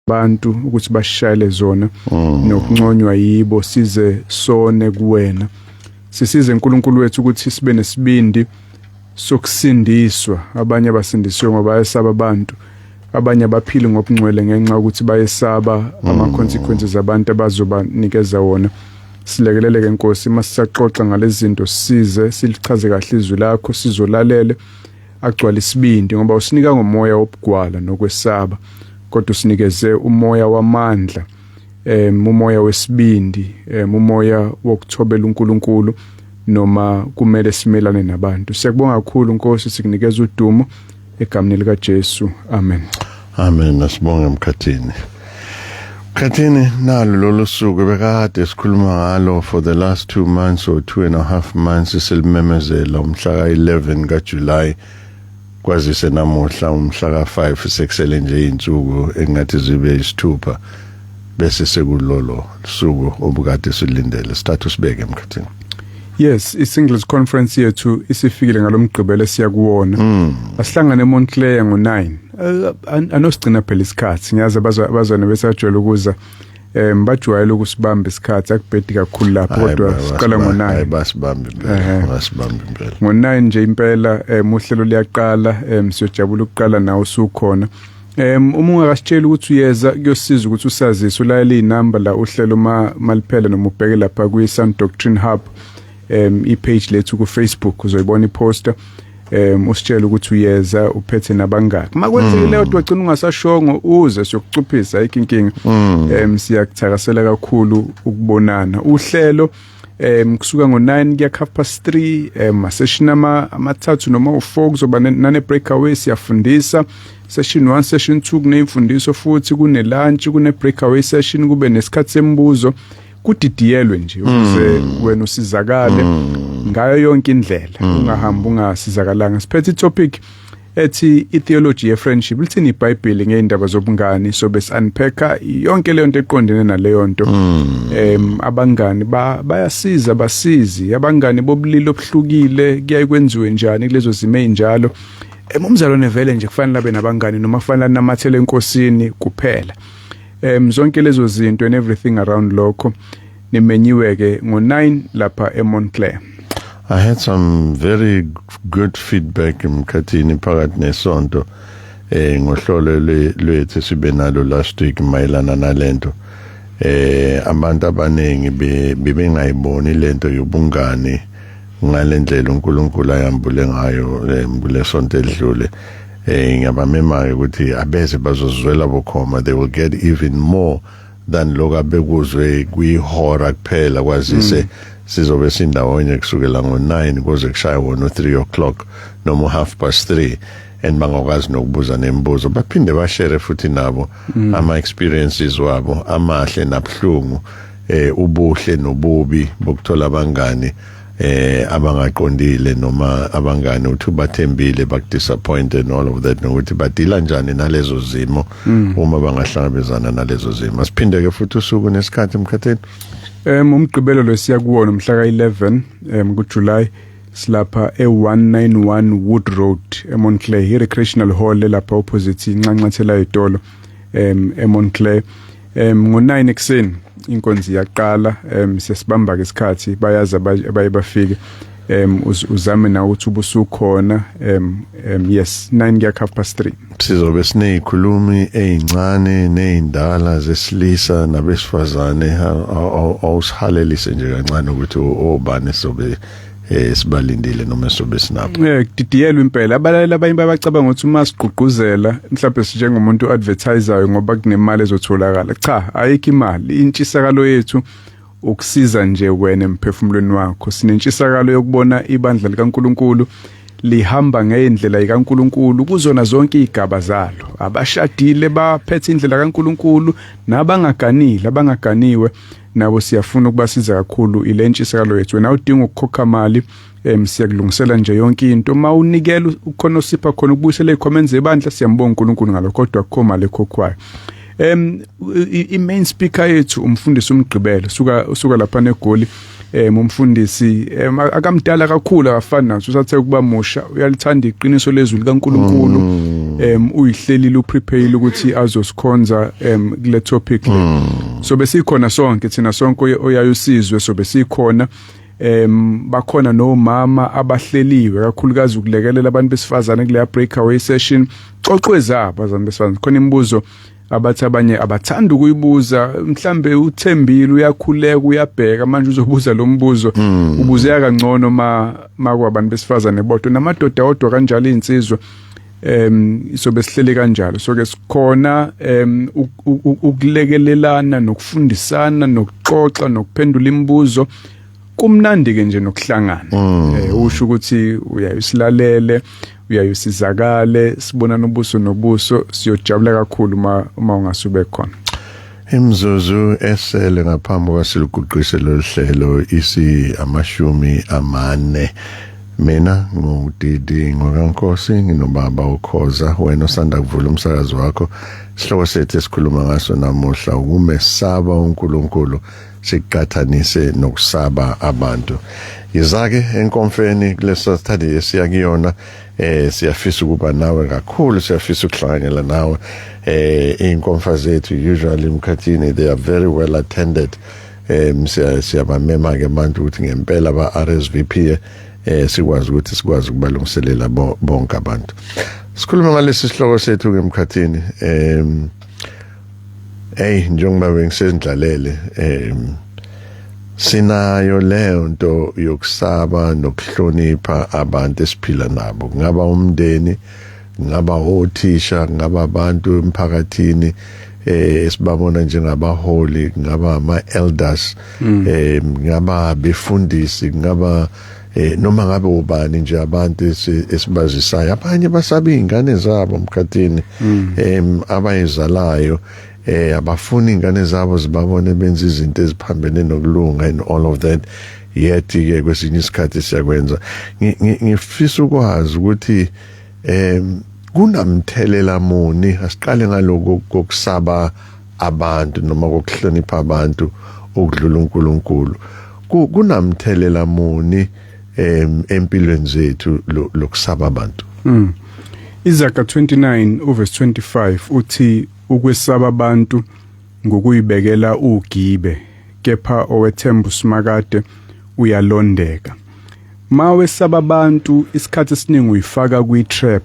abantu ukuthi bashayele zona nokunconywa yibo size sone kuwena. Sisize uNkulunkulu wethu ukuthi sibe nesibindi sokusindiswa. Abanye abasindiswe ngoba bayesaba abantu, abanye abaphili ngobungcwele ngenxa ukuthi bayesaba ama-consequences abantu abazobanikeza wona. Silekeleleke Nkosi masisaxoxa ngalezi zinto, size silichaze kahle izwi lakho, sizolalele agcwala isibindi ngoba usinika ngomoya wobugwala nokwesaba, kodwa usinikeze umoya wamandla, umoya wesibindi, umoya wokuthobela uNkulunkulu noma kumele simelane nabantu. Siyakubonga kakhulu Nkosi, sikunikeza udumo egameni lika Jesu. Amen. Amen. Nasibonga Mkhathini. Mkhathini, nalo lolu suku bekade sikhuluma ngalo for the last 2 months or 2.5 months, silimemezela umhla ka-11 kaJuly kwazise namuhla umhla ka-5 sekusele nje insuku engathi zibe isithupha bese sekulolo suku obukade silindele. Sithathu sibeke Mkhathini. Yes, i-Singles Conference yethu isifikile ngalomgqibelo siyakuwona. Asihlangane eMontclair ngo-9. Anosigcina phela isikhathi. Ngiyazi abazwana besajwayele ukuza bajwayele ukusibamba isikhathi, akubhedi kakhulu lapho, kodwa siqala ngo-9. Basibambe impela. Ngo-9 nje impela uhlelo liyaqala, siyojabula ukuqala nawo usukhona. Uma ungakasitsheli ukuthi uyeza kuyosiza ukuthi usazise ulayele inamba la uhlelo maliphela noma ubheke lapha kwi-Sound Doctrine Hub. I-page lethu ku Facebook uzoyibona i-poster, usitshela ukuthi uyeza uphethe nabangaki. Makwenzeke leyo wagcina ungasashongo uze siyokucuphisa ayikho. Siyakuthakasela kakhulu ukubonana. Uhlelo kusuka ngo-9 kuya 3:30, ama-session amathathu noma u-4 kuzoba nane-breakaway, siyafundisa. Session 1, session 2 kunemfundiso futhi kune-lunch, kune-breakaway session, kube nesikhathi sembuzo. Kudidiyelwe nje ukuze wena usizakale ngayo yonke indlela, ungahamba ungasizakalanga. Siphethe i-topic ethi i-theology ye-friendship. Lithini iBhayibheli ngeindaba zobungani, so besi-unpacka yonke leyo nto eqondene naleyo nto. Abangani bayasiza basizi, abangani bobulili obuhlukile kuyaye kwenziwe njani kulezo zimo ezinjalo. Umzalwane vele nje kufanele abe nabangani noma kufanele namathele enkosini kuphela. Zonke lezo zinto and everything around lokho nimenyiweke ngo-9 lapha eMontclair. I had some very good feedback Mkhathini phakathi nesonto ngohlolo lwethu sibe nalo last week mayelana nalento. Abantu abaningi bebengayiboni lento yobungani ngalendlela uNkulunkulu ayambule ngayo kulesonto edlule. Ngiyabamema ukuthi abeze bazozwela bokhoma, they will get even more than lokho abekuzwe kwihora kuphela kwazise sizobe sindawonye kusukela ngo-9 kuze kushaya wona 3 o'clock noma 3:30, and bangakwazi nokubuza nembuzo baphinde bashare futhi nabo ama-experiences wabo amahle nabuhlungu, ubuhle nobubi bokuthola abangani abangaqondile noma abangani uthi bathembile bakudisappointed and all of that, nokuthi badila njani nalezo zimo uma bangahlangabezana nalezo zimo. Asiphindeke futhi usuku nesikhathi Mkhathini. Umgqibelo lo siyakuwona umhla ka-11 kuJuly silapha e-191 Wood Road eMontclair, i-recreational hall lapha opposite incancathela yedolo eMontclair. Ngo-9 ekuseni inkonzi yaqala, siyasibamba ke isikhathi bayazi abaye bafike. Uzame na ukuthi ubusukhona. Yes, 9 kuya 3:30. Sizobe sinezikhulumi ezincane nezindala zesilisa nabesifazane, awusihalelise nje kancane ukuthi obani sobe sibalindile noma sobe sinapho. Kudidiyelwe impela. Abalaleli abanye babacabanga ukuthi uma sigqugquzela mhlawumbe sinjengomuntu advertisayo ngoba kunemali ezotholakala. Cha, ayikho imali. Intshisakalo yethu ukusiza nje wena emphefumulweni wakho. Sinentshisakalo yokubona ibandla likaNkulunkulu lihamba ngendlela kaNkulunkulu kuzona zonke izigaba zalo. Abashadile baphethe indlela kaNkulunkulu, nabangaganile abangaganiwe nabo siyafuna ukubasiza kakhulu ilentshisakalo yethu. Wena udinga ukukhokha imali, siyakulungisela nje yonke into. Mawunikela ukhona osipha khona ukubuyisela icomments ebandla, siyambonga uNkulunkulu ngalo, kodwa akukho mali ekhokhwayo. I-main speaker yethu umfundisi uMgqibelo usuka lapha neGoli, umfundisi akamdala kakhulu akafani naso usathe kuba musha uyalithanda iqiniso lezwi likaNkulunkulu uyihlelile uprepare ukuthi azosikhonza kule topic le so besikhona sonke thina sonke oyayusizwe so besikhona bakhona nomama abahleliwe kakhulukazi ukulekelela abantu besifazane kule breakaway session xoxwezaba abantu besifazane khona imibuzo abathi abanye abathanda ukuyibuza mhlambe uthembile uyakhuleka uyabheka manje uzobuza lo mbuzo ubuzeka kangcono makwabantu besifazane bodwa namadoda odwa kanjalo insizwe so besihlele kanjalo so ke sikhona ukulekelelana nokufundisana nokuxoxa nokuphendula imibuzo kumnandi ke nje nokuhlangana usho ukuthi uyayisilalele uyayusizakale sibona nobuso nobuso siyojabula kakhulu uma ungasube khona imzuzu esele ngaphambi kwasiluguqise lo hlelo isi amashumi amane mina ngudidi ngokankosi nginobaba ukhoza wena osanda kuvula umsakazo wakho sihloko sethu esikhuluma ngaso namuhla ukumesaba uNkulunkulu siqhathanise nokusaba abantu izake enkonfeni kulesa study esiyakuyona siyafisa ukuba nawe kakhulu siyafisa ukuhlanganyela nawe inkonfa zethu usually mkhathini they are very well attended siyabamema ke manje ukuthi ngempela ba RSVP sikwazi ukubalungiselela bonke abantu sikhuluma ngalesi sihloko sethu ke mkhathini njengoba bengisendlalele sinayo leyo nto yokusaba nokuhlonipha abantu esiphila nabo ngaba umndeni ngaba othisha ngaba abantu emphakathini esibabona njengabaholi ngaba ama elders ngaba befundisi ngaba noma ngabe ubani nje abantu esibazisayo abanye basaba izingane zabo mkhathini abayizalayo abafuni ingane zabo zibabone benza izinto eziphambene nokulunga and all of that yet ke kwesinye isikhathi siyakwenza ngifisa ukwazi ukuthi kunamthelela muni asiqale ngaloko kokusaba abantu noma kokuhlonipha abantu okudlula uNkulunkulu kunamthelela muni empilweni zethu lokusaba abantu Izaka 29 uverse 25 uthi ukwesaba abantu ngokuyibekela ugibe kepha owethemba usimakade uyalondeka mawesaba abantu isikhathi esiningi uyifaka kwi-trap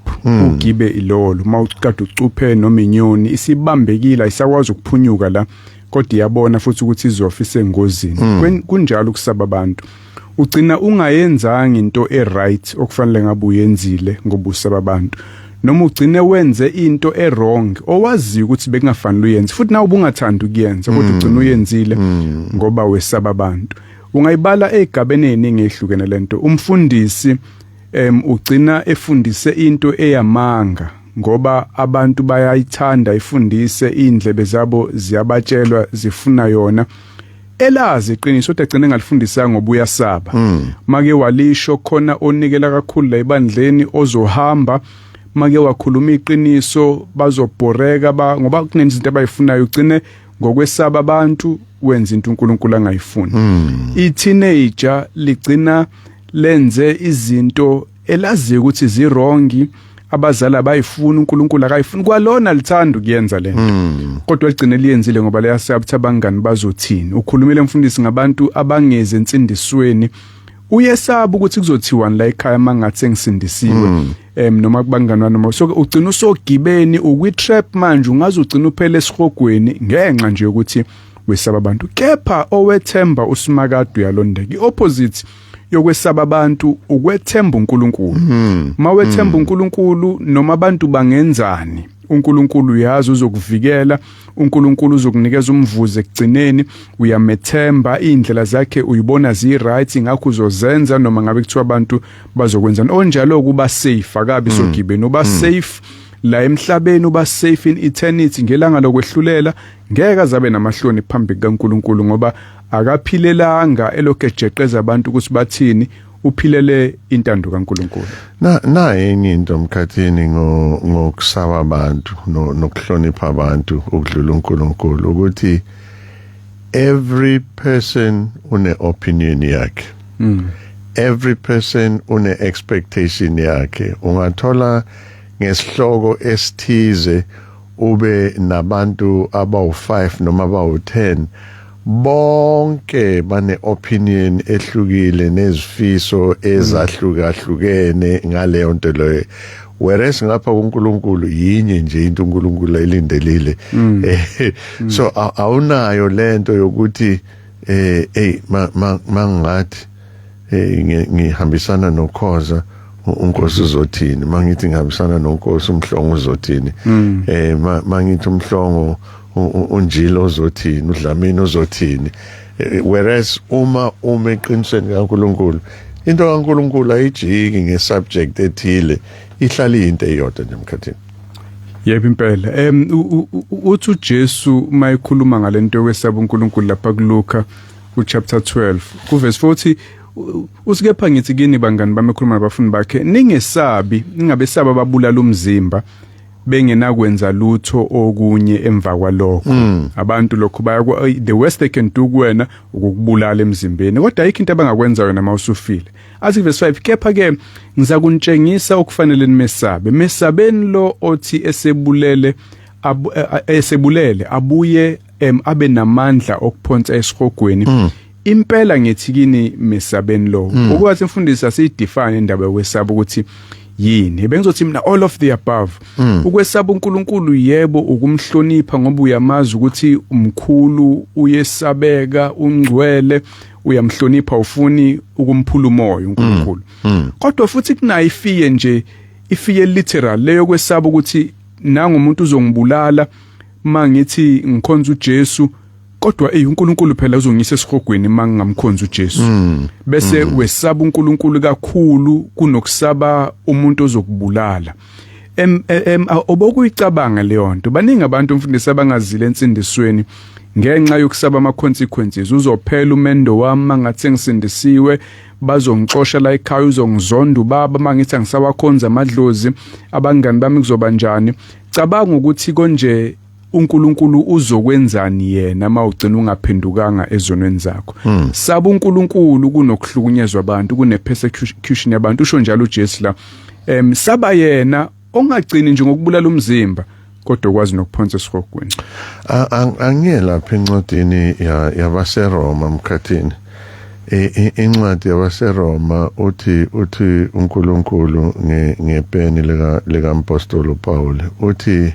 ugibe ilolo mawuqada ucuphe noma inyoni isibambekile ayisakwazi ukuphunyuka la kodwa iyabona futhi ukuthi izofisa engozini kunjalo ukusaba abantu ugcina ungayenzanga into eright okufanele ngabe uyenzile ngoba usaba abantu noma ugcine wenze into errong owazi ukuthi bekungafanele uyenze futhi nawe ubungathanda ukuyenza kodwa ugcina uyenzile ngoba wesaba abantu ungayibala egabeni eziningi ehlukene lento umfundisi ugcina efundise into eyamanga ngoba abantu bayayithanda ifundise indlebe zabo ziyabatshelwa zifuna yona elazi iqiniso kodwa egcine engalifundisanga ngoba uyasaba make walisho khona onikela kakhulu la ebandleni ozohamba make wakhuluma iqiniso bazobhoreka ngoba kunenye izinto abayifunayo ugcine ngokwesaba abantu wenza into uNkulunkulu angayifuni i-teenager ligcina lenze izinto elazi ukuthi zirongi abazali abayifuna uNkulunkulu akayifuni kwalona lithanda ukuyenza lento kodwa ligcine liyenzile ngoba leyasabutha abangani bazothini ukhulumile mfundisi ngabantu abangeze insindisweni uyesaba ukuthi kuzothiwani la ekhaya mangathi ngisindisiwe noma kubangani noma so ugcina usogibeni ukwi-trap manje ungaze ugcina uphele esihogweni ngenxa nje ukuthi wesaba abantu kepha owethemba usimakade uyalondeka i-opposite yokwesaba abantu ukwethemba uNkulunkulu mawethemba uNkulunkulu noma abantu bangenzani uNkulunkulu uyazi uzokuvikela uNkulunkulu uzokunikeza umvuzo ekugcineni uyamethemba indlela zakhe uyibona zi-right ngakho uzozenza noma ngabe kuthiwa abantu bazokwenzani onjalo kuba safe akabi sogibeni uba safe la emhlabeni uba safe in eternity ngelanga lokwehlulela ngeke azabe namahloni phambi kaNkulunkulu ngoba akaphilelanga elokejeqeza abantu ukuthi bathini uphilele intando kaNkulunkulu na enye into mkhathini ngokusaba abantu nokuhlonipha abantu ukudlula uNkulunkulu ukuthi every person une opinion yakhe. Every person une expectation yakhe. Ungathola ngesihloko esithize ube nabantu abawu5 noma abawu10 bonke bane opinion ehlukile nezifiso ezahlukahlukene ngaleyo nto leyo. Whereas ngapha kuNkulunkulu yinye nje into uNkulunkulu elindelile. So awunayo lento yokuthi mangathi ngihambisana noKhoza uNkosi uzothini, mangithi ngihambisana noNkosi uMhlongo uzothini, mangithi uMhlongo unjilo uzothini, uDlamini uzothini. Whereas uma eqinisweni kaNkulunkulu into kaNkulunkulu ayijiki ngesubject ethile, ihlala into eyodwa nje emkhathini. Yebo impela. Uthi uJesu mayikhuluma ngalento yokwesaba uNkulunkulu lapha kuLuka chapter 12 kuverse 40 usikepha ngithi kini bangani bami ekhuluma nabafundi bakhe ningesabi, ningabesaba ababulala umzimba bengenakwenza lutho okunye emva kwalokho. Abantu lokho the worst they can do kuwena ukukubulala emzimbeni, kodwa ayikho into abangakwenza wena mawusufile. Athi verse 5 kepha ke ngizakunitshengisa okufanele nimesabe. Mesabeni lo othi esebulele abuye abe namandla okuphonsa esihogweni. Impela ngithi kini mesabeni lo. Ukwathi imfundisi asiyidefine indaba yokwesaba ukuthi yini. Bengizothi mina all of the above. Ukwesaba uNkulunkulu yebo ukumhlonipha ngoba uyamazi ukuthi umkhulu, uyesabeka, ungcwele, uyamhlonipha, ufuni ukumphula umoya uNkulunkulu. Kodwa futhi kunayo ifiye nje, ifiye literal leyo kwesaba ukuthi nangomuntu uzongibulala mangithi ngikhonza uJesu, kodwa uNkulunkulu phela uzongisa esihogweni mangingamkhonza uJesu. Bese wesaba uNkulunkulu kakhulu kunokusaba umuntu ozokubulala. Obokuyicabanga leyo nto baningi abantu umfundisi abangazile ensindisweni ngenxa yokusaba ama consequences. Uzophela umendo wami mangathi ngisindisiwe, bazongixosha la ekhaya, uzongizonda ubaba mangithi ngisawakhonza amadlozi, abangani bami kuzoba njani. Cabanga ukuthi konje uNkulunkulu uzokwenzani yena mawugcina ungaphendukanga ezonweni zakho. Saba uNkulunkulu kunokuhlukunyezwa abantu, kunepersecution yabantu. Usho njalo uJesu la. Saba yena ongagcini nje ngokubulala umzimba kodwa kwazi nokuphonsa esihogweni. Angiyela lapha encwadini yabaseRoma mkhathini. Incwadi yabaseRoma uthi uNkulunkulu ngepeni lika apostoli Paul uthi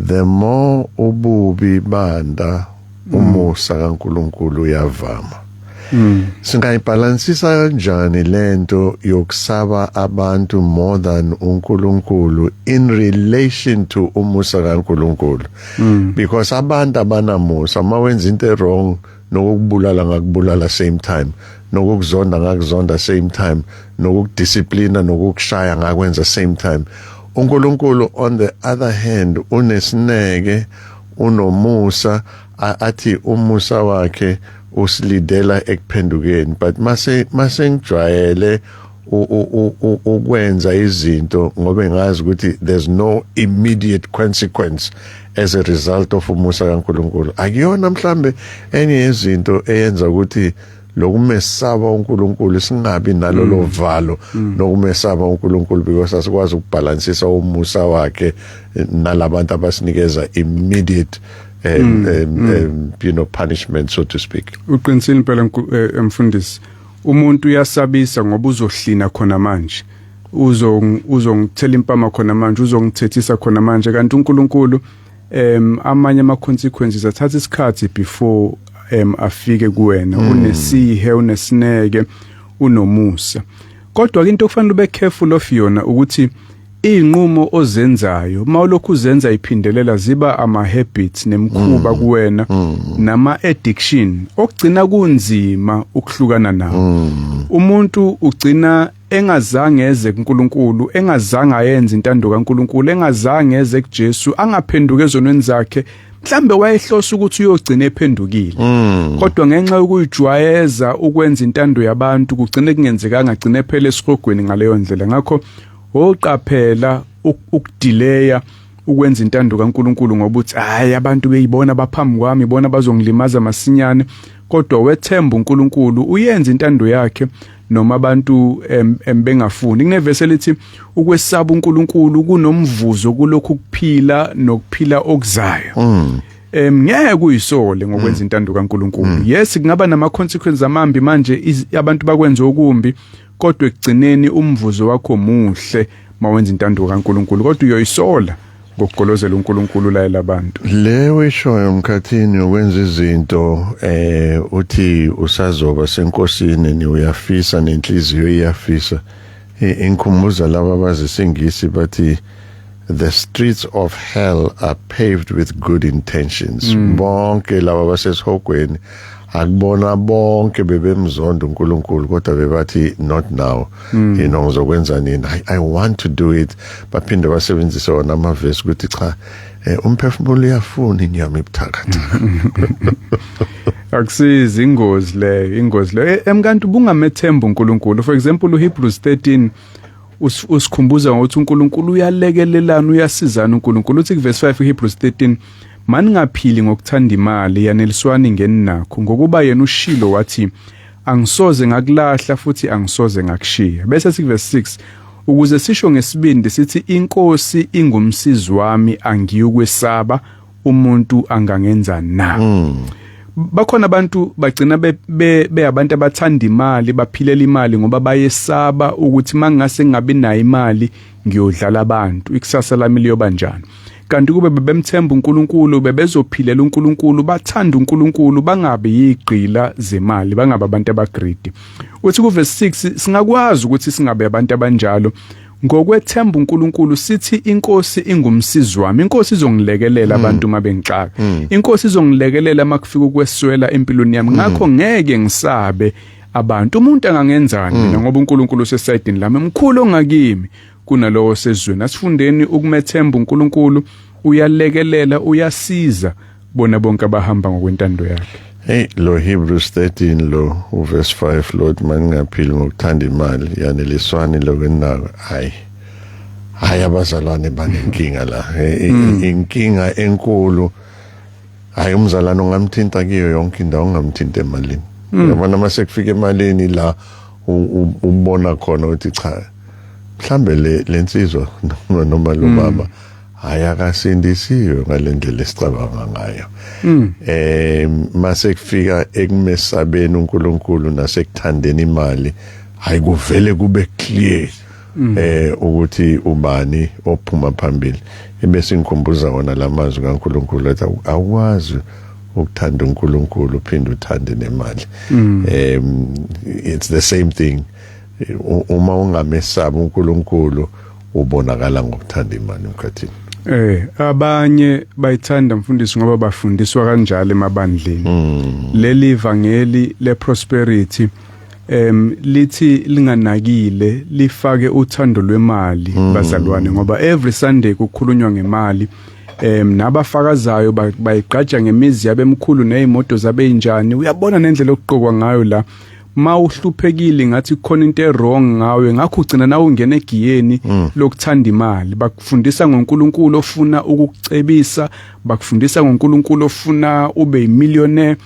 the more ububi banda umusa kaNkulunkulu uyavama. Singayibalansisa kanjani lento yokusaba abantu more than uNkulunkulu in relation to umusa kaNkulunkulu? Because abantu abanamusa mawenza into wrong nokubulala ngakubulala same time, nokuzonda ngakuzonda same time, nokudisciplina nokukushaya ngakwenza same time. uNkulunkulu on the other hand unesineke, unomusa, athi umusa wakhe usilidela ekuphendukeni. But mase ngijwayele ukwenza izinto ngoba ngazi ukuthi there's no immediate consequence as a result of umusa kaNkulunkulu. Akuyona mhlambe enye izinto eyenza ukuthi lokumesaba uNkulunkulu singabi nalolo valo nokumesaba uNkulunkulu, because asikwazi ukubalansisa umusa wakhe nalabantu abasinikeza immediate punishment, so to speak. Uqinisile phela emfundisi, umuntu uyasabisa ngoba uzohlina khona manje, uzongithela impama khona manje, uzongithethisa khona manje, kanti uNkulunkulu amanye ama consequences athatha isikhathi before afike kuwena. Unesihe, unesineke, unomusa. Kodwa into okufanele ube careful of yona ukuthi inqumo ozenzayo mawulokhu uzenza iphindelela ziba ama habits nemkhuba kuwena nama addiction okugcina kunzima ukuhlukana nawo. Umuntu ugcina engazange eze kuNkulunkulu, engazange ayenze intando kaNkulunkulu, engazange eze kuJesu, angaphenduka ezonweni zakhe. Mhlambe wayehlosa ukuthi uyogcina ephendukile, kodwa ngenxa yokujwayeza ukwenza intando yabantu kugcina kungenzekanga, agcina phela esihogweni ngaleyo ndlela. Ngakho oqaphela ukudelaya ukwenza intando kaNkuluNkulu ngoba uthi hayi abantu beyibona baphambi kwami ibona bazongilimaza masinyane kodwa wethemba uNkuluNkulu uyenza intando yakhe noma abantu bengafuni kunevesi elithi ukwesaba uNkuluNkulu kunomvuzo kulokhu kuphila nokuphila okuzayo ngeke kuyisole ngokwenza intando kaNkuluNkulu yes kungaba nama consequences amambi manje abantu bakwenza okumbi kodwa ekugcineni umvuzo wakho muhle mawenza intando kaNkuluNkulu kodwa uyoyisola ngokugolozela uNkuluNkulu la elabantu lewe ishoyo mkhathini ukwenza izinto uthi usazoba senkosini ni uyafisa nenhliziyo iyafisa inkhumbuza laba abazisingisi bathi the streets of hell are paved with good intentions bonke laba basesihogweni akubona bonke bebemzonda uNkulunkulu kodwa bebathi not now ngizokwenza nini I want to do it baphinde basebenzise wona amavesi ukuthi cha umphefumulo uyafuna inyama ibuthakathi akusizi ingozi leyo emkanti bungamethemba uNkulunkulu for example uHebrews 13 usikhumbuza ukuthi uNkulunkulu uyalekelelana uyasizana uNkulunkulu uthi verse 5 uHebrews 13 mani ngaphili ngokuthanda imali yaneliswani ngeni nakho ngokuba yena ushilo wathi angisoze ngakulahla futhi angisoze ngakushiya bese siku verse 6 ukuze sisho ngesibindi sithi inkosi ingumsizi wami angiyukwesaba umuntu angangenza na bakhona abantu bagcina be abantu abathanda imali baphilela imali ngoba bayesaba ukuthi mangase ngabe nayo imali ngiyodlala abantu ikusasa lami liyoba njani kanti kube bebemthemba uNkulunkulu bebezophilela uNkulunkulu bathanda uNkulunkulu bangabe igqila zemali bangabe abantu abagreedy uthi ku verse 6 singakwazi ukuthi singabe abantu abanjalo ngokwethemba uNkulunkulu sithi inkosi ingumsizi wami inkosi izongilekelela abantu mabengixaka inkosi izongilekelela makufika ukweswela empilweni yami ngakho ngeke ngisabe abantu umuntu angangenzani mina ngoba uNkulunkulu usesayidini lami mkhulu ongakimi kunalowo sezweni asifundeni ukumethemba uNkulunkulu uyalekelela uyasiza bona bonke abahamba ngokwentando yakhe hey lo Hebrews 13 lo verse 5 Lord mangaphili ngokuthanda imali yaneliswani lokwenako hayi abazalwane banenkinga la inkinga enkulu hayi umzalwane ungamthinta kiyo yonke indawo ungamthinta emalini yabona mase kufika emalini la ubona khona ukuthi cha mhlambe lensizwa noma lo baba ayakasindisiwe ngalendlela esicabanga ngayo mase kufika ekumesabeni uNkulunkulu nasekuthandeni imali hayi kuvele kube clear ukuthi ubani ophuma phambili ebese ngikhumbuza wona lamazwi kaNkulunkulu athi awukwazi ukuthanda uNkulunkulu uphinde uthande nemali it's the same thing uma ungamesaba uNkulunkulu ubonakala ngokuthanda imali emkhathini abanye bayithanda mfundisi ngoba bafundiswa kanjalo emabandleni leli ivangeli le prosperity lithi linganakile lifake uthando lwemali bazalwane ngoba every Sunday kukhulunywa ngemali nabafakazayo bayigqaja ngemizi yabemkhulu nezimoto zabeyinjani uyabona nendlela okuqokwa ngayo la mawuhluphekile ngathi khona into errong ngawe ngakho ugcina nawe ungena egiyeni lokuthanda imali bakufundisa ngoNkulunkulu ofuna ukukucebisa bakufundisa ngoNkulunkulu ofuna ube yimillionaire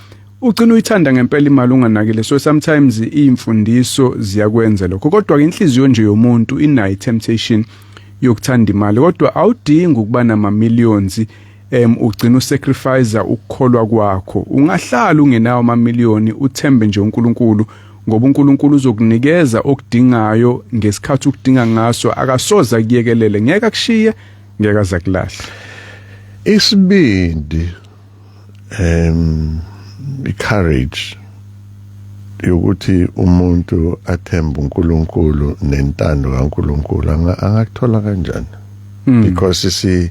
ugcina uyithanda ngempela imali unganakile so sometimes imfundiso ziyakwenza lokho kodwa ke inhliziyo nje yomuntu inayo temptation yokuthanda imali kodwa awudingi ukuba nama millions ugcina usacrifice ukukholwa kwakho ungahlala ungenawo ama million uthembe nje uNkulunkulu ngoba uNkulunkulu uzokunikeza okudingayo ngesikhathi ukudinga ngaso akasoza kuyekelele ngeke akushiye ngeke azakulahle isibindi courage yokuthi umuntu athembe uNkulunkulu nentando kaNkulunkulu angakuthola kanjani because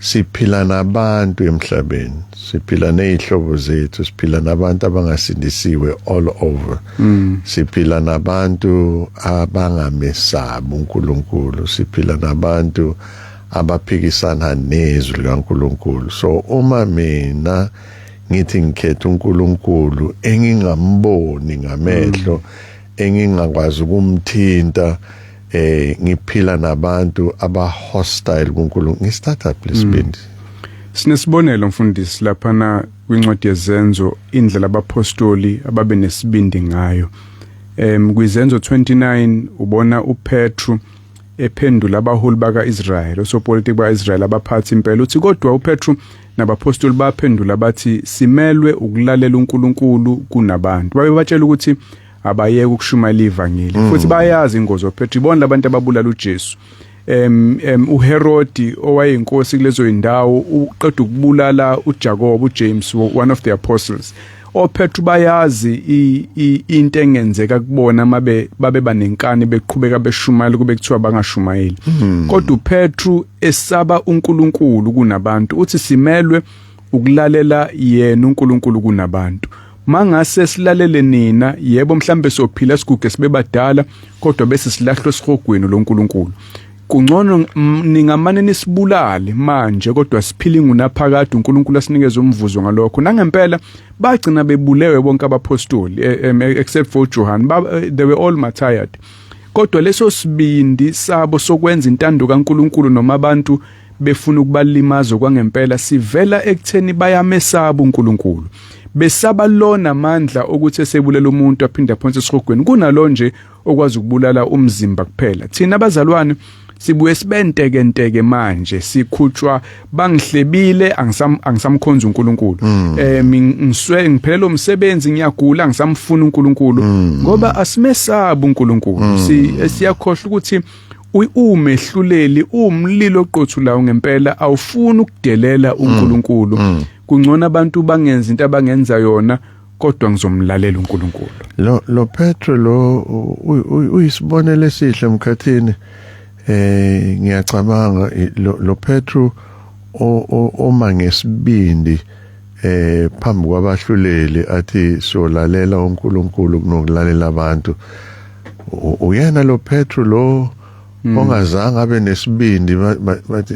siphila nabantu emhlabeni siphila nezihlobo zethu siphila nabantu abangasindisiwe all over siphila nabantu abangamesaba uNkulunkulu siphila nabantu abaphikisana nezwi likaNkulunkulu so uma mina ngithi ngikhetha uNkulunkulu engingamboni ngamehlo engingakwazi ukumthinta ngiphila nabantu aba-hostile kuNkulunkulu ngi-startup lesibindi. Sinesibonelo mfundisi laphana kwincwadi yezenzo indlela abapostoli ababe nesibindi ngayo. Kwizenzo 29 ubona uPetru ephendula abaholi baka-Israyeli, osopolitiki baka-Israyeli abaphathi impela uthi kodwa uPetru nabapostoli baphendula bathi simelwe ukulalela uNkulunkulu kunabantu. Babe batshela ukuthi abayeke ukushumayela ivangeli futhi bayazi ingozi oPetru ibona labantu ababulala uJesu. uHerodi owayinkosi kulezo indawo uqeda ukubulala uJakob uJames one of the apostles. oPetru bayazi into engenzeka kubona babe banenkani beqhubeka beshumayela kube kuthiwa bangashumayeli. Kodwa uPetru esaba uNkulunkulu kunabantu uthi simelwe ukulalela yena uNkulunkulu kunabantu. Mangase silalele nina yebo mhlambe sophila siguge sibebadala kodwa bese silahlwe sihogweni loNkulunkulu. Kungcono ningamane nisibulale manje kodwa siphila ingunaphakade uNkulunkulu asinikeze umvuzo ngalokho. Nangempela bagcina bebulewe bonke abapostoli except for John. They were all martyred. Kodwa leso sibindi sabo sokwenza intando kaNkulunkulu noma abantu befuna ukubalimaza kwangempela sivela ekutheni bayamesaba uNkulunkulu. Besaba lona amandla ukuthi esebulela umuntu aphinde aphonse esihogweni kunalo nje okwazi ukubulala umzimba kuphela. Thina abazalwane sibuye sibenteke manje sikhutshwa bangihlebile angisamkhonza uNkulunkulu. Ngiphelele umsebenzi ngiyagula angisamfuna uNkulunkulu ngoba asimesaba uNkulunkulu. Siyakhohlwa ukuthi umehluleli umlilo oqothulayo ngempela awufuni ukudelela uNkulunkulu. Kungcono abantu bangenza into abangenza yona kodwa ngizomlalela uNkulunkulu. Lo Petru lo uyisibonelo esihle emkhathini. Ngiyacabanga lo Petru oma ngesibindi phambi kwabahluleli athi solalela uNkulunkulu kunokulalela abantu. Uyena lo Petru lo ongazange abe nesibindi bathi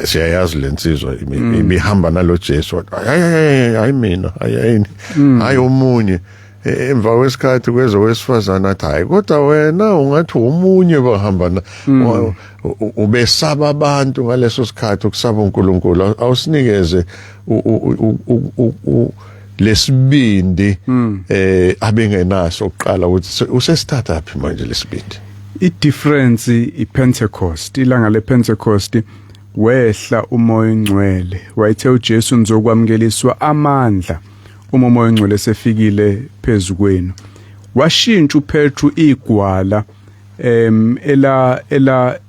siyayazi lensizwa ibihamba nalo Jesu hayi mina hayi omunye emva kwesikhathi kwezowesifazana athi hayi kodwa wena ungathi umunye bahamba na ubesaba abantu ngaleso sikhathi ukusaba uNkulunkulu awusinikeze lesibindi abengenaso oqala ukuthi usesithatha phi manje lesibindi. I-difference iPentecost ilanga lePentecost wehla umoya ongcwele wayethe uJesu nizokwamukeliswa amandla uma umoya ongcwele sefikile phezukwenu. Washintsha uPetru igwala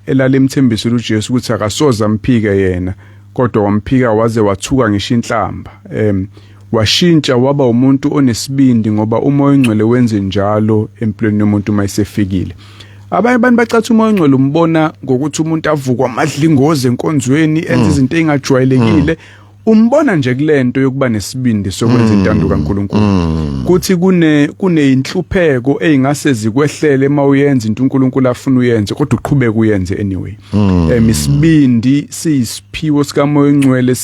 lemthembisa uJesu ukuthi akasoza amphike yena kodwa wamphika waze wathuka ngisho inhlamba. Washintsha waba umuntu onesibindi ngoba umoya ongcwele wenze njalo empilweni yomuntu mayisefikile. Abanye abantu bacatha umoya ongcwele umbona ngokuthi umuntu avukwa amadlingozi enkonzweni enza izinto ezingajwayelekile. Umbona nje kulento yokuba nesibindi sokwenza intando kaNkulunkulu. Kuthi kuneyinhlupheko ezingase zikwehlele mawuyenza into uNkulunkulu afuna uyenze kodwa uqhubeke uyenze anyway. Isibindi siyisiphiwo sikamoya ongcwele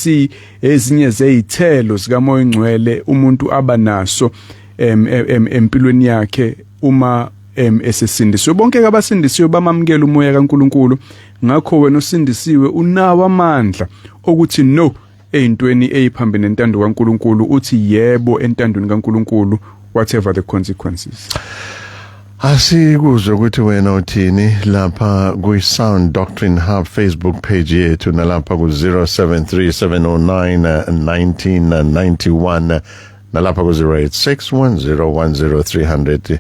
ezinye zezithelo zikamoya ongcwele umuntu aba naso empilweni yakhe uma esesindisiwe. Bonke abasindisiwe bamamukela umoya kaNkulunkulu ngakho wena osindisiwe unawo amandla ukuthi no eyintweni eyiphambene nentando kaNkulunkulu uthi yebo entandweni kaNkulunkulu whatever the consequences. Asikuzwe ukuthi wena uthini lapha ku-Sound Doctrine Hub Facebook page yethu nalapha ku-073-709-1991 nalapha ku-086-1010-300.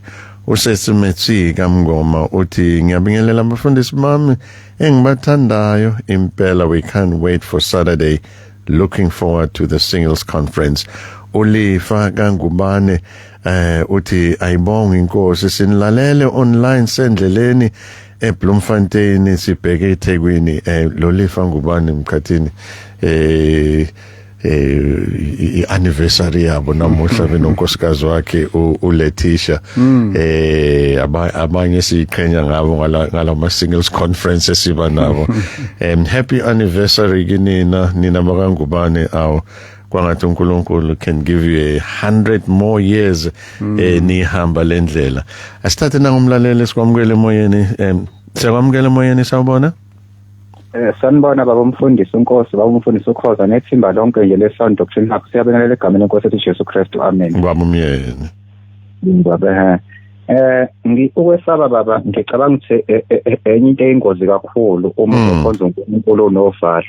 Usesimetse kaMngoma uthi ngiyabingelela abafundisi bami engibathandayo impela we can't wait for Saturday. Looking forward to the singles conference. Ulifa kaNgubane uthi ayibonga inkosi sinilalele online sendleleni eBloemfontein sibheke eThekwini. Lolifa Ngubane mkhathini i-anniversary yabo namuhla benonkosikazi wakhe uLetisha. Abanye siqhenya ngabo ngala singles conference esiba nabo. Happy anniversary kinina bakaNgubane awu kwangathi uNkulunkulu can give you 100 more years nihamba lendlela. Asithathe nangumlaleli sikwamukele emoyeni. Siyakwamukela emoyeni sawubona? Sanibona baba umfundisi uNkosi, baba umfundisi uKhoza nethimba lonke nje leSound Doctrine Hub. Siyabingelela egameni leNkosi ethu Jesu Kristu. Amen. Baba umyeni. Baba ukwesaba baba ngicabanga ukuthi enye into eyingozi kakhulu uma ukhonza uNkulunkulu onovalo.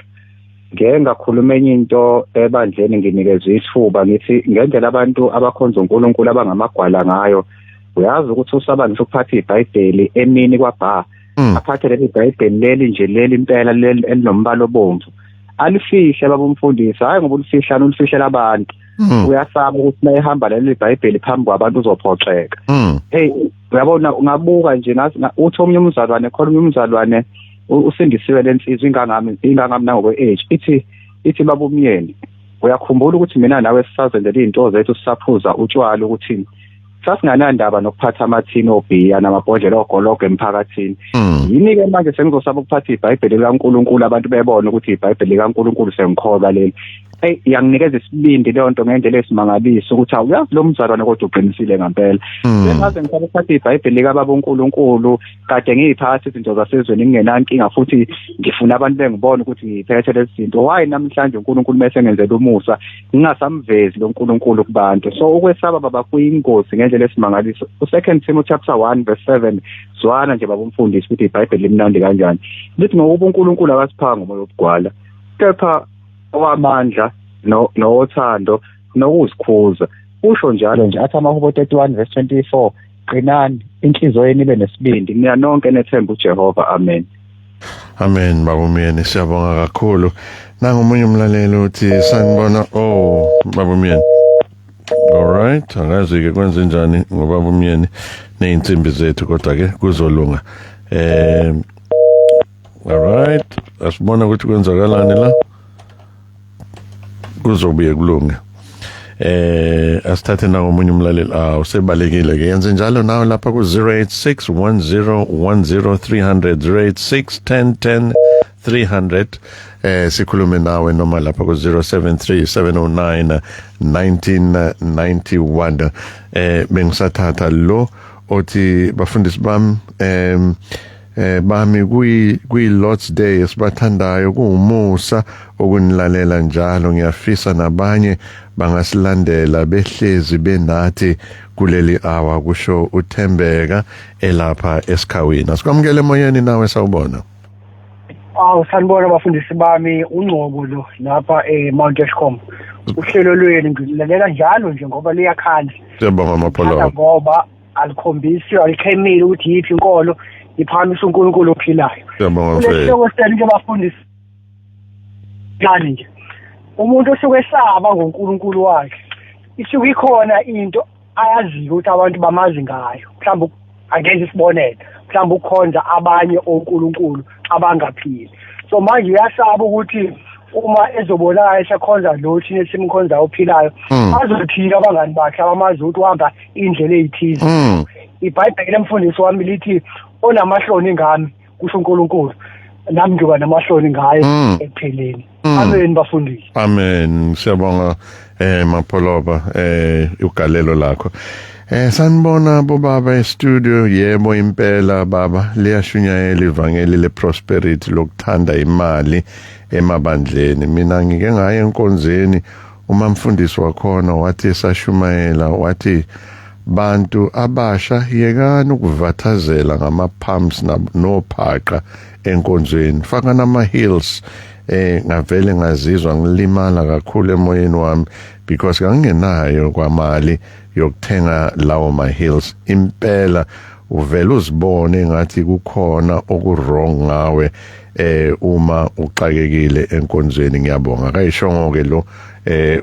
Ngeke ngakhuluma enye into ebandleni nginikezwe ithuba ngithi ngendlela abantu abakhonza uNkulunkulu abangamagwala ngayo. Uyazi ukuthi usaba ngisho ukuphatha iBhayibheli emini kwaBha aphathe leli iBhayibheli leli nje leli impela leli elinombala obomvu alifihle baba umfundisi, hayi ngoba ulifihlana ulifihlela abantu. Uyasaba ukuthi mayehamba leli iBhayibheli phambi kwabantu uzophoxeka. Hey uyabona ungabuka nje uthi omunye umzalwane khona omunye umzalwane usindisiwe lensizwe ingangami nangokwe age ithi baba umyeni uyakhumbula ukuthi mina nawe sisazenzela izinto zethu sisaphuza utshwala ukuthi sasinganandaba nokuphatha amathini obhiya namabhodlela ogologo emphakathini. Yini ke manje sengizosaba ukuphatha iBhayibheli likaNkulunkulu abantu bebona ukuthi iBhayibheli likaNkulunkulu sengikholwa leli. Hey yanginikeza isibindi leyo nto ngendlela esimangalisa ukuthi awuyazi lo mzalwane kodwa uqinisile ngempela. Sengaze ngithatha ukuphatha iBhayibheli likaBaba uNkulunkulu kade ngiyiphatha izinto zasezweni ngingenankinga futhi ngifuna abantu bengibone ukuthi ngiphethe lezi zinto. Why namhlanje uNkulunkulu mase ngenzela umusa ngingasamvezi lo nkulunkulu kubantu. So ukwesaba baba kuyingozi ngendlela esimangalisa. U2 Timothy chapter 1 verse 7 zwana nje baba umfundisi ukuthi iBhayibheli limnandi kanjani. Lithi ngoba uNkulunkulu akasiphanga umoya wobugwala kepha owamandla nothando nokuzikhuza. Usho njalo nje athi amaHubo 31 verse 24 qinani inhliziyo yenu ibe nesibindi mina nonke nethemba uJehova. Amen. Amen baba umyeni siyabonga kakhulu. Nangomunye umlaleli uthi sanibona baba umyeni. Alright, angazi ke kwenze njani ngoba baba umyeni neinsimbi zethu kodwa ke kuzolunga. Alright, asibona ukuthi kwenzakalani la. Kuzobuye kulunga. Asithathe nangomunye umlaleli usebalekile ke yenze njalo nawe lapha ku 0861101030 0861101030 sikhulume nawe noma lapha ku 0737091991 bengisathatha lo othi bafundisi bami bami kuyi Lord's Day esibathandayo kuumusa okunilalela njalo ngiyafisa nabanye bangasilandela behlezi benathi kuleli hour kusho uThembeka elapha esikhawini. Asikwamukele emoyeni nawe sawubona. Sanibona bafundisi bami uNgcobo lo lapha Mount Eskom. Uhlelo lweni ngilalela njalo nje ngoba liyakhanda. Siyabonga amapholo. Ngoba alikhombisi alikhemile ukuthi yithi inkolo iphamisa uNkulunkulu ophilayo. Siyabonga mfethu. Lesiko sitheni ke bafundisi yani nje umuntu osuke esaba ngoNkulunkulu wakhe isuke ikhona into ayaziyo ukuthi abantu bamazi ngayo. Mhlawumbe angeke isibonele mhlawumbe ukukhonza abanye oNkulunkulu abangaphili. So manje uyasaba ukuthi uma ezobonaka esakhonza lo thina simkhonza ophilayo azothina abangani bakhe abamazi ukuthi uhamba indlela ezithize. iBhayibheli lemfundisi wami lithi onamahloni ngami kusho uNkulunkulu nami ngiba namahloni ngayo ekupheleni. Amen bafundisi. Amen. Siyabonga mapholoba ugalelo lakho. Sanibona bobaba estudio. Yebo impela baba liyashunyayela ivangeli leprosperity lokuthanda imali emabandleni. Mina ngike ngaye enkonzeni uma mfundisi wakhona wathi esashumayela wathi bantu abasha yekani ukuvathazela ngama-pumps nophaqa enkonzweni. Faka nama-heels ngavele ngazizwa ngilimala kakhulu emoyeni wami because kangenayo kwamali yokuthenga lawo ma-heels. Impela uvela uzibone ngathi kukhona oku-wrong ngawe uma uxakekile enkonzweni. Ngiyabonga kayishongo-ke lo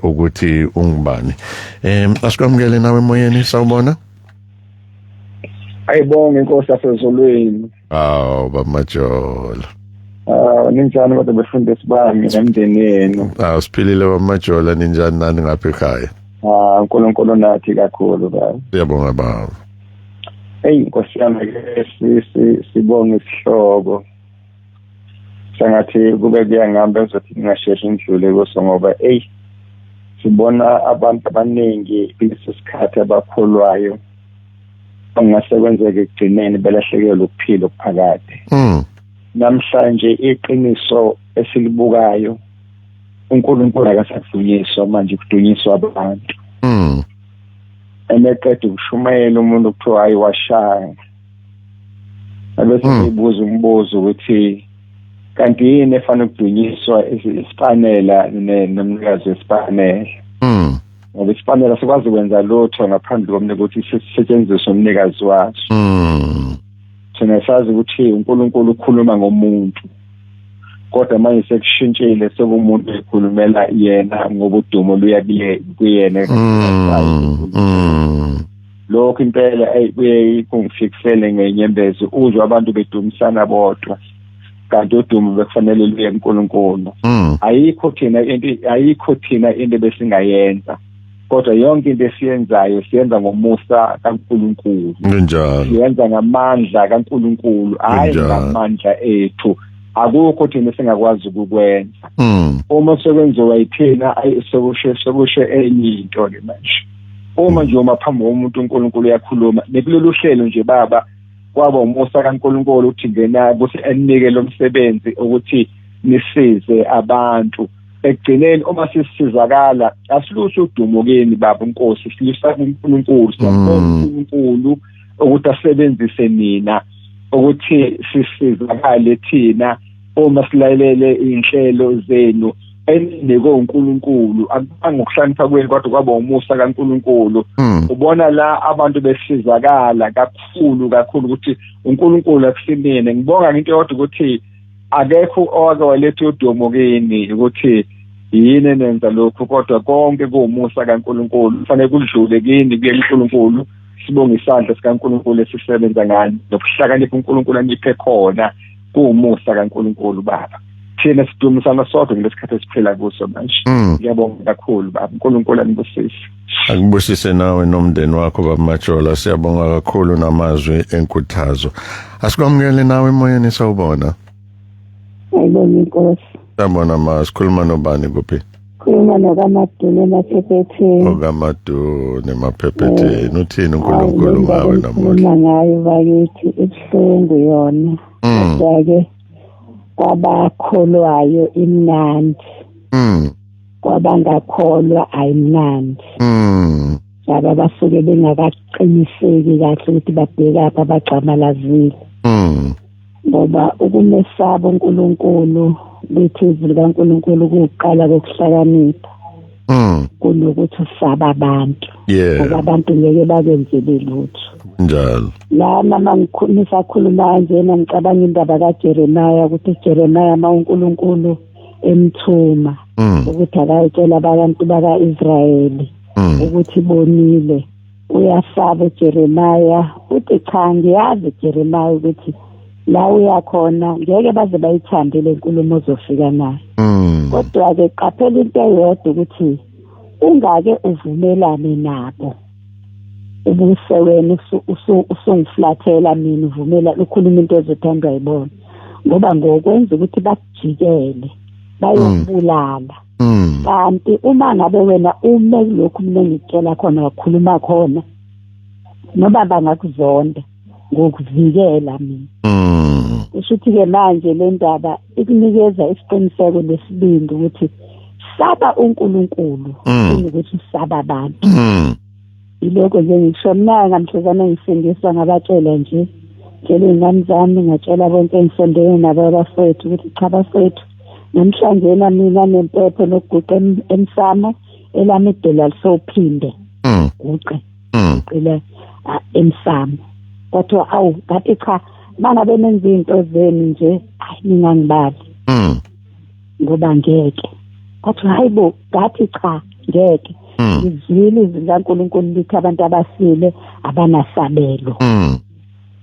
ukuthi ungubani. Asikwamukele nawe emoyeni sawubona. Ayibonge inkosi yasezulwini. Bamajola. Ninjani kodwa befundisi bami nemndeni yenu? Siphilile bamajola ninjani nani ngapha ekhaya? uNkulunkulu nathi kakhulu baba. Siyabonga baba. Hey inkosi yami ke sibonga isihloko. Sengathi kube kuyangihamba ngizothi ngasheshe ngidlule kuso ngoba sibona abantu abaningi kulesikhathi abakholwayo angase kwenzeke ekugcineni belahlekelwe ukuphila okuphakade. Namhlanje iqiniso esilibukayo uNkulunkulu akasadunyiswa manje kudunyiswa abantu. Emeqeda ukushumayela umuntu kuthiwa hayi washaya. Abese sibuza umbuzo ukuthi kanti yini efanele ukudunyiswa isipanela nomnikazi wesipanela. Ngoba isipanela sikwazi ukwenza lutho ngaphandle komnikazi ukuthi sisetshenziswe umnikazi waso. Thina sazi ukuthi uNkulunkulu ukhuluma ngomuntu. Kodwa manje sekushintshile sekumuntu ekhulumela yena ngoba udumo luya kuyena. Lokho impela kuye kungifiksele ngenyembezi uzwe abantu bedumisana bodwa kanti udumo bekufanele luye kuNkulunkulu. Ayikho thina into besingayenza kodwa yonke into esiyenzayo siyenza ngomusa kaNkulunkulu. Siyenza ngamandla kaNkulunkulu hayi ngamandla ethu. Akukho thina singakwazi ukukwenza. Uma sekwenziwa yithina sekushe enye into ke manje. Uma nje phambi komuntu uNkulunkulu uyakhuluma nekulolu hlelo nje baba kwaba umusa kaNkulunkulu ukuthi ngena ukuthi enike lo msebenzi ukuthi nisize abantu. Ekugcineni uma sisizakala asilusho udumo kini baba uNkosi silisa uNkulunkulu siyabonga uNkulunkulu ukuthi asebenzise nina ukuthi sisizakale thina uma silalele inhlelo zenu eniko uNkulunkulu akubangokuhlanipha kwenu kodwa kwaba umusa kaNkulunkulu. Ubona la abantu besizakala kakhulu ukuthi uNkulunkulu akusimine. Ngibonga into yodwa ukuthi akekho owake waletha udumo kini ukuthi yini nenza lokho kodwa konke kuumusa kaNkulunkulu kufanele kudlule kini kuye uNkulunkulu. Sibonga isandla sikaNkulunkulu esisebenza ngani nokuhlakanipha uNkulunkulu aniphe khona kuumusa kaNkulunkulu baba. Thina sidumisana sodwa ngesikhathi esiphila kuso manje. Ngiyabonga kakhulu baba uNkulunkulu anibusise. Akubusise nawe nomndeni wakho baba Majola, siyabonga kakhulu namazwi enkuthazo. Asikwamukele nawe emoyeni sawubona. Ayibona Nkosi. Sabona masikhuluma nobani kuphi? Khuluma nokaMadune emaphephethe. OkaMadune emaphephethe. Uthini uNkulunkulu ngawe namuhla? Khuluma ngayo bakithi ibuhlungu yona. Kodwa-ke kwabakholwayo imnandi. Kwabangakholwa ayimnandi. Laba basuke bengakaqiniseki kahle ukuthi babheka apha bagxamalazile. Ngoba ukumesaba uNkulunkulu lithi izwi likaNkulunkulu kuqala kokuhlakanipha. Kunokuthi usaba abantu. Ngoba abantu ngeke bakwenzele lutho. Njalo. La mama ngisakhuluma njena ngicabanga indaba kaJeremiah ukuthi Jeremiah uNkulunkulu emthuma ukuthi akayitshela abantu baka-Israyeli ukuthi bonile uyasaba uJeremiah uthi cha ngiyazi Jeremiah ukuthi la uyakhona ngeke baze bayithande le nkulumo ozofika nayo. Kodwa-ke qaphela into eyodwa ukuthi ungake uvumelane nabo ubuse wena usungiflathela mina uvumela ukhuluma into ezothandwa yibona ngoba ngokwenza ukuthi bakujikele bayokubulala. Kanti uma ngabe wena ume lokhu mina ngitshela khona wakhuluma khona noba bangakuzonda ngokuvikela mina. Kushuthi-ke manje le ndaba ikunikeza isiqiniseko lesibindi ukuthi saba uNkulunkulu ukuthi saba abantu. Iloko nje ngisho mina ngamhlazana ngisindiswa ngabatshela nje ingane zami ngatshela bonke engisondele nabo abafethu ukuthi cha bafethu namhlanje mina nempepho nokuguqa emsamo elami idela lisophinde uqe uqile emsamo kodwa awu ngathi cha mangabe nenza into zenu nje ningangibali ngoba ngeke kodwa hayibo ngathi cha ngeke izwili zikaNkulunkulu lithi abantu abasile abanasabelo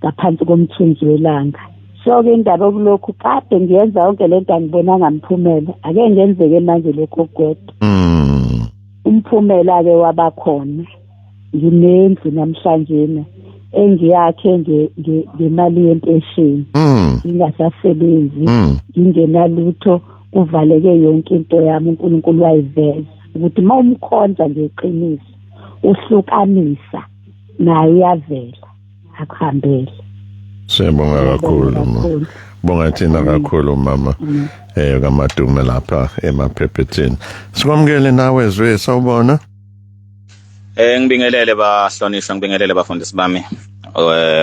ngaphansi komthunzi welanga. So-ke indaba kulokhu kade ngiyenza yonke lento angibona ngamphumela ake ngenzeke manje lokho kwedwa. Umphumela-ke wabakhona nginendlu namhlanje engiyakhe ngemali yempesheni ngingasasebenzi ngingenalutho kuvaleke yonke into yami uNkulunkulu wayiveza ukuthi mawumkhonza ngeqiniso uhlukanisa naye uyavela akuhambele. Siyabonga kakhulu. Bonga thina kakhulu mama kaMadume lapha emaphephetini. Sikwamukele nawe Zwe sawubona. Ngibingelele bahlonishwa, ngibingelele bafundisi bami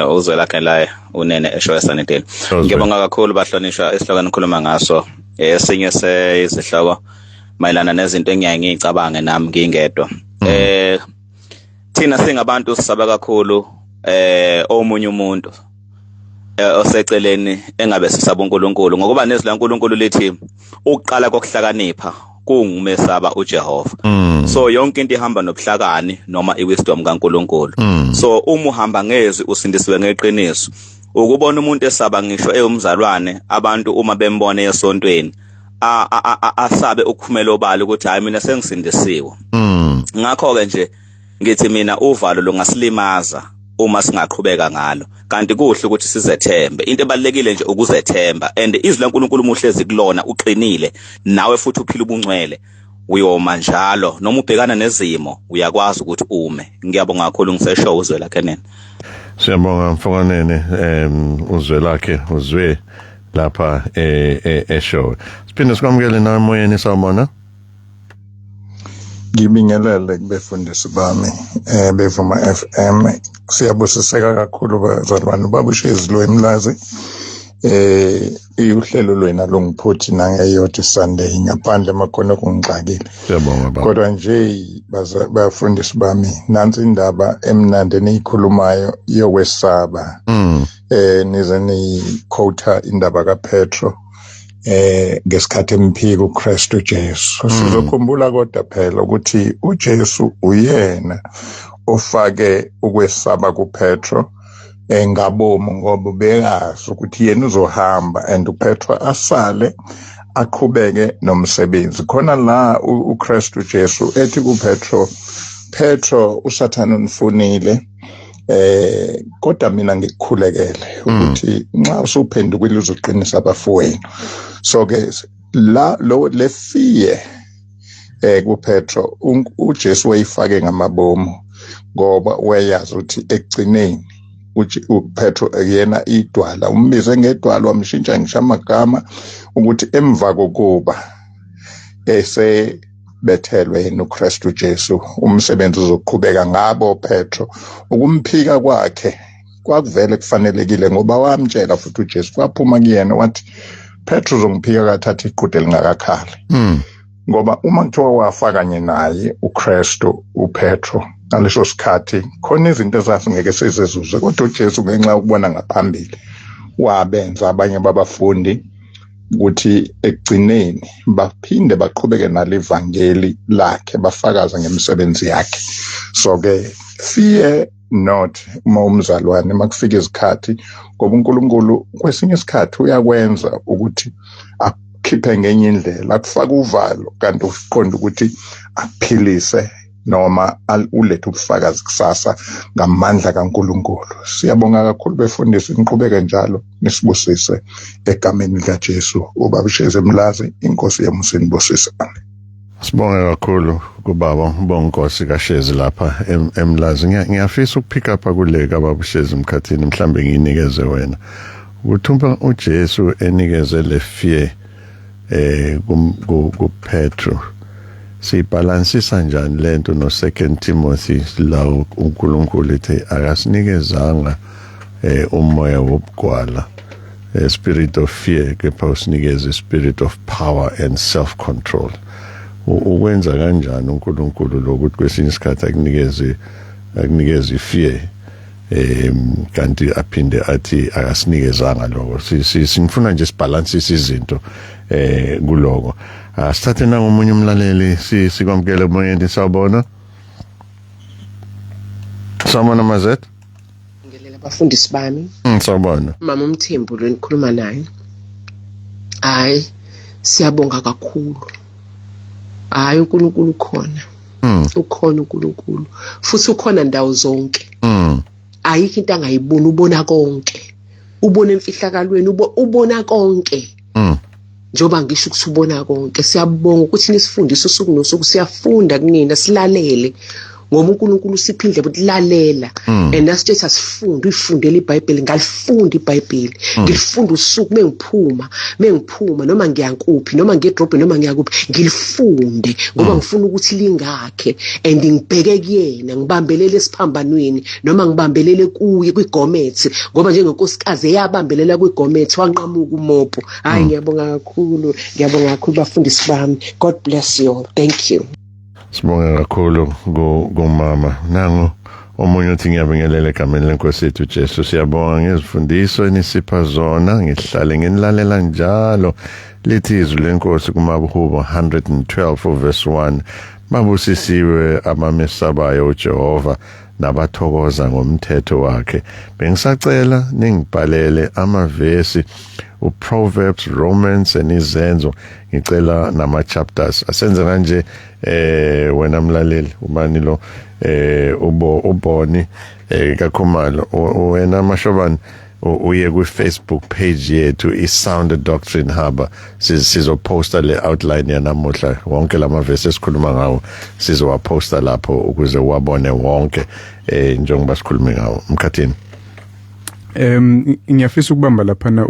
uzwelakhe la unene esho esaneteni. Ngiyabonga kakhulu bahlonishwa esihloko enikhuluma ngaso esinye sezihloko mayelana nezinto engiyaye ngicabange nami ngingedwa. Thina singabantu sisaba kakhulu omunye umuntu oseceleni engabe sisaba uNkulunkulu ngokuba nezwi laNkulunkulu lithi ukuqala kokuhlakanipha kungumesaba uJehova. So yonke into ihamba nobuhlakani noma iwisdom kaNkulunkulu. So uma uhamba ngezwi usindisiwe ngeqiniso ukubona umuntu esaba ngisho eyomzalwane abantu uma bembona esontweni asabe ukuphumela obala ukuthi hayi mina sengisindisiwe. Ngakho ke nje ngithi mina uvalo lungasilimaza uma singaqhubeka ngalo kanti kuhle ukuthi sizethembe. Into ebalekile nje ukuzethemba and izwi laNkulunkulu uhlezi kulona uqinile nawe futhi uphila ubungcwele uyoma njalo noma ubhekana nezimo uyakwazi ukuthi ume. Ngiyabonga kakhulu ngisesho uzwe lakhe nene. Siyabonga mfokanene uzwe lakhe uzwe lapha eshow. Siphinde sikwamukele nawe moyeni sawubona. Ngibingelele kubefundisi bami bevuma FM. Siyabusiseka kakhulu bazalwane babushezi lo eMlazi. Uhlelo lwena longiphuthi nangeyodwa Sunday ngaphandle makhona kungixakile. Siyabonga baba. Kodwa nje bafundisi bami nansi indaba emnandi enikhulumayo yokwesaba. Nize ni quote indaba kaPetro ngesikhathi emphika uKristu Jesu. Sizokhumbula kodwa phela ukuthi uJesu uyena ofake ukwesaba kuPetro ngabomu ngoba bekazi ukuthi yena uzohamba and uPetro asale aqhubeke nomsebenzi. Khona la uKristu Jesu ethi kuPetro, Petro uSathane unifunile kodwa mina ngikukhulekele ukuthi nxa usuphendukile uzoqinisa abafowenu. So ke la le fear kuPetro uJesu wayifake ngamabomu ngoba wayazi ukuthi ekugcineni uPetro yena idwala umbize ngedwala wamshintsha ngisho amagama ukuthi emva kokuba bethelwe yena uKristu Jesu umsebenzi uzoqhubeka ngabo Petro. Ukumphika kwakhe kwakuvele kufanelekile ngoba wamtshela futhi uJesu kwaphuma kuyena wathi Petro uzongiphika kathatha iqhude lingakakhali. Ngoba uma kuthiwa wafa kanye naye uKristu uPetro ngaleso sikhathi khona izinto ezasingeke sizezuze kodwa uJesu ngenxa ukubona ngaphambili wabenza abanye babafundi ukuthi ekugcineni baphinde baqhubeke nalevangeli lakhe bafakaza ngemisebenzi yakhe. So ke fear not uma umzalwane makufika izikhathi ngoba uNkulunkulu kwesinye isikhathi uyakwenza ukuthi akhiphe ngenye indlela akufaka uvalo kanti uqonda ukuthi aphilise noma ulethe ubufakazi kusasa ngamandla kaNkulunkulu. Siyabonga kakhulu befundisi niqhubeke njalo nisibusise egameni likaJesu. Ubabisheze eMlazi inkosi yamuseni bosisane. Sibonga kakhulu kubaba bonkosi kaShezi lapha eMlazi. Ngiyafisa ukupick up kule kaBabishezi emkhathini mhlambe nginikeze wena. Ukuthumba uJesu enikeze le fear kuPetro. Sibalansisa njani lento no 2 Timothy la uNkulunkulu ethi akasinikezanga umoya wobugwala spirit of fear kepha usinikeze spirit of power and self control. Ukwenza kanjani uNkulunkulu lokuthi kwesinye isikhathi akunikeze fear kanti aphinde athi akasinikezanga lokho. Sifuna nje sibalansise izinto kuloko. Sithathe nangomunye umlaleli sikwamukele umoyeni sawubona. Sawubona Mazet. Ngelela bafundisi bami. Sawubona. Mama uMthembu lo nikhuluma naye. Hayi siyabonga kakhulu. Hayi uNkulunkulu ukhona. Ukhona uNkulunkulu. Futhi ukhona ndawo zonke. Ayikho into angayibona ubona konke. Ubona emfihlakalweni ubona konke. njoba ngisho ukuthi ubona konke siyabonga ukuthi nisifundise usuku nosuku siyafunda kunina silalele ngoba uNkulunkulu siphindle ukuthi lalela and asithetha sifunde uyifundele iBhayibheli ngalifunda iBhayibheli ngilifunda usuku mengiphuma noma ngiyankuphi noma ngiyedrobhe noma ngiyakuphi ngilifunde ngoba ngifuna ukuthi lingakhe and ngibheke kuyena ngibambelele esiphambanweni noma ngibambelele kuye kwigomethi ngoba njengenkosikazi eyabambelela kwigomethi wanqamuka umopo hayi ngiyabonga kakhulu bafundisi bami. God bless you all. Thank you. Sibonga kakhulu ngomama nangu omunye uthi ngiyabingelela egameni lenkosi yethu Jesu siyabonga ngezifundiso enisipha zona ngihlale nginilalela njalo lithi izwi lenkosi kumahubo 112 verse 1 mabusisiwe abamesabayo uJehova nabathokoza ngomthetho wakhe. Bengisacela ningibhalele amavesi uProverbs, Romans enizenzo ngicela nama chapters asenze kanje wena mlaleli ubani lo uboni kaKhumalo wena Mashobani uye ku Facebook page yethu iSound Doctrine Hub sizoposta le outline yanamuhla wonke lamavesi esikhuluma ngawo sizowaposta lapho ukuze uwabone wonke njengoba sikhuluma ngawo Mkhathini. Ngiyafisa ukubamba laphana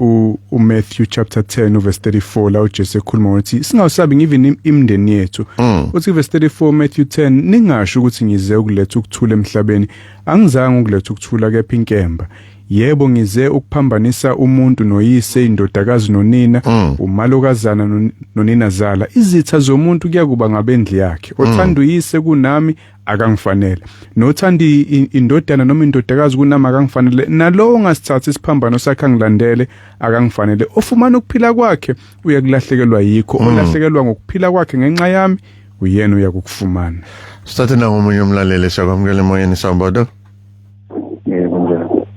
uMatthew chapter 10 verse 34 la uJesu ekhuluma ukuthi singawusabi ngiven imndeni yethu. Uthi verse 34 Matthew 10 ningasho ukuthi ngize ukuletha ukuthula emhlabeni angizange ukuletha ukuthula kepha inkemba. Yebo ngize ukuphambanisa umuntu noyise indodakazi nonina umalokazana nonina zala izitha zomuntu kuyakuba ngabendli yakhe othanda uyise kunami akangifanele nothanda indodana noma indodakazi kunami akangifanele nalowo ngasithatha isiphambano sakhe angilandele akangifanele ofumana ukuphila kwakhe uyakulahlekelwa yikho olahlekelwa ngokuphila kwakhe ngenxa yami uyena uyakufumana. Sithathe nangomunye umlaleli siyakwamukela emoyeni Sambodo.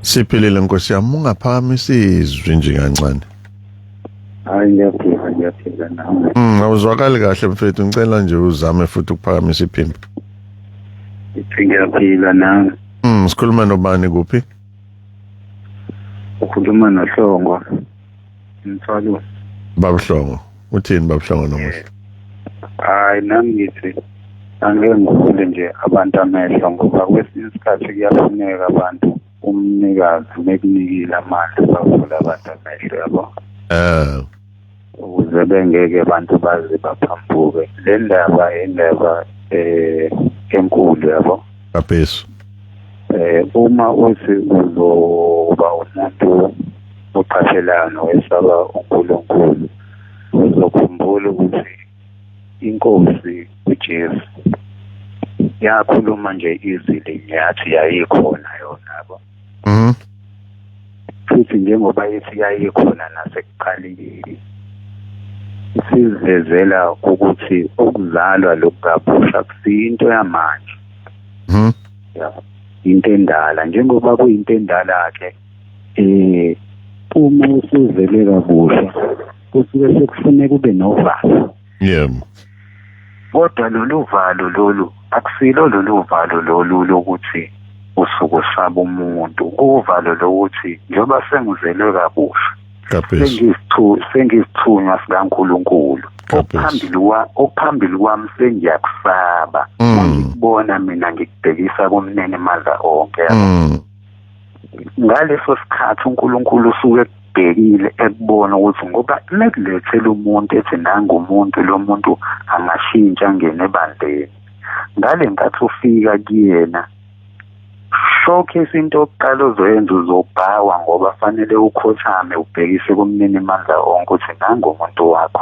Siphilile nkosi yami ungaphamisa izwi nje kancane. Hayi ngiyaphila nawe. Awuzwakali kahle mfethu ngicela nje uzame futhi ukuphakamisa iphimbo. Ngiyaphila nawe. Sikhuluma nobani kuphi? Ukhuluma noHlongwa. Mthwalo. Babuhlongo. Uthini Babuhlongo nomuhle? Hayi nami ngithi angeke ngivule nje abantu amehlo ngoba kwesinye isikhathi kuyafuneka abantu umnikazi mekunikile amandla bavula abantu amehlo yabo. Ukuze bengeke abantu bazi baphambuke. Le ndaba indaba enkulu yabo. Kaphesu. Uma uthi uzoba umuntu oqaphelayo nowesaba uNkulunkulu uzokhumbula ukuthi inkosi uJesu yakhuluma nje izwi linyathi yayikhona yona yabo. Futhi njengoba yithi yayikhona nasekuqaleni sivezela ukuthi ukuzalwa lokugabusha kusinto yamanje. Into endala njengoba kuyinto endala ke uma usuzele kabusha kusuke sekufuneka ube novalo. Kodwa lolu valo lolu akusilo lolu valo lolu lokuthi usuku saba umuntu uvalo lokuthi njoba sengizelwe kabusha sengizithunywa sikaNkulunkulu ophambili kwami sengiyakusaba ngikubona mina ngikubhekisa kumnene madla onke ngaleso sikhathi uNkulunkulu usuke ekubhekile ekubona ukuthi ngoba nekulethela umuntu ethi nangumuntu lo muntu angashintsha ngene ebandleni ngale nkathi ufika kuyena showcase into okuqala ozoyenza uzobhawa ngoba fanele ukhothame ubhekise kumnene amandla onke ukuthi nangumuntu wakho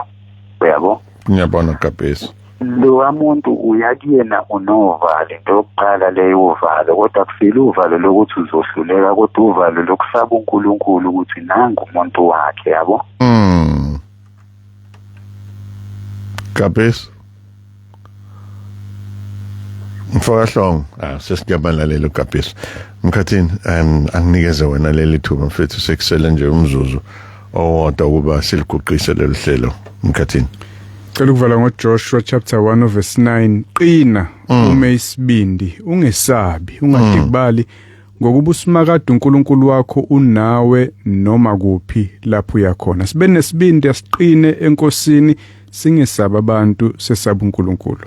uyabo. Ngiyabona Kaphesu. Lo muntu uyakuyena unovalo into yokuqala leyo uvalo kodwa kusile uvalo lokuthi uzohluleka kodwa uvalo lokusaba uNkulunkulu ukuthi nangu umuntu wakhe yabo. Kaphesu. Mfakahlongo sesiyabalalela Kaphesu. Mkhathini anginikeze wena leli thuba mfethu sekusele nje umzuzu owodwa ukuba siliguqise leli hlelo Mkhathini. Cela ukuvala ngoJoshua chapter 1 verse 9 qina ume isibindi ungesabi ungadikibali ngokuba usimakade uNkulunkulu wakho unawe noma kuphi lapho uyakhona. Sibe nesibindi asiqine enkosini, singesaba abantu, sesaba uNkulunkulu.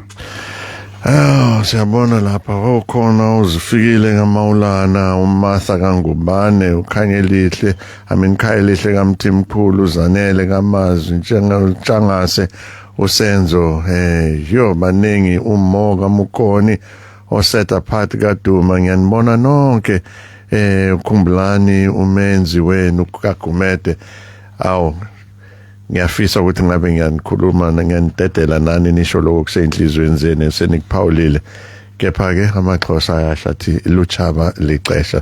Siyabona lapha okhona uzifikile ngamaulana uMartha kaNgubane ukhanyelihle khayelihle kaMthimkhulu uzanele kamazwi njengangase usenzo baningi uMmo kaMukoni oset apart kaDuma ngiyanibona nonke ukhumbulani umenzi wenu kaGumede ngiyafisa ukuthi ngabe ngiyanikhuluma ngiyanidedela nani nisho lokho kusenhlizweni zenu senikuphawulile kepha ke amaXhosa ayahlathi luchaba lixesha.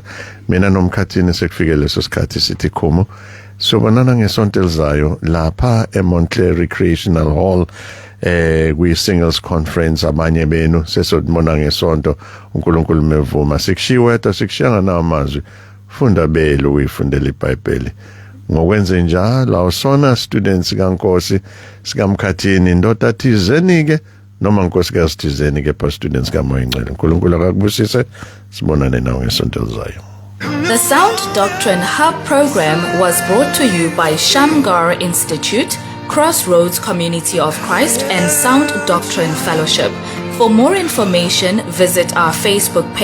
Mina nomkhathini sekufike leso sikhathi sithi khumo sobonana ngesonto elizayo lapha eMontclair Recreational Hall kwi singles conference abanye benu sesodibona ngesonto uNkulunkulu mevuma sikushiwetha sikushiyanga namazwi funda belo uyifundela iBhayibheli ngokwenze njalo awusona students kaNkosi sikaMkhathini indoda thizeni ke noma nkosikazi thizeni ke pa students kaMoya Ingcwele. uNkulunkulu akakubusise sibonane nawe ngesonto elizayo. The Sound Doctrine Hub program was brought to you by Shamgar Institute, Crossroads Community of Christ and Sound Doctrine Fellowship. For more information, visit our Facebook page.